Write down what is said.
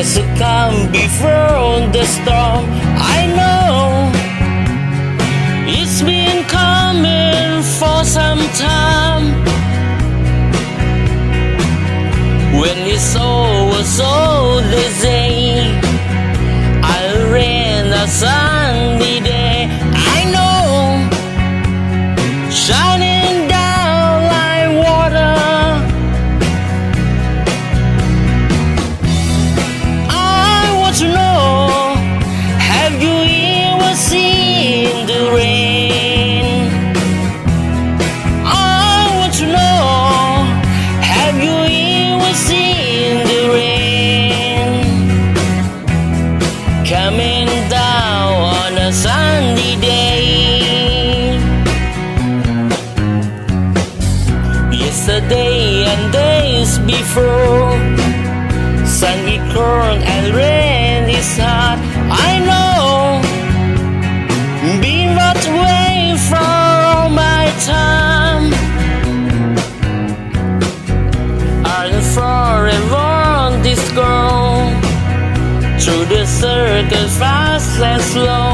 has to come before the storm. I know it's been coming for some time. When it's over, so they say, I'll rain a sunny day. I know, shining down like water. I want to know, have you ever seen the rain? I want to know, have you ever seen the rain coming down on a sunny day? Yesterday and days before, sun is cold and rain is hot. I know, been that way for all my time. I'll forever on this girl, through the circle fast and slow.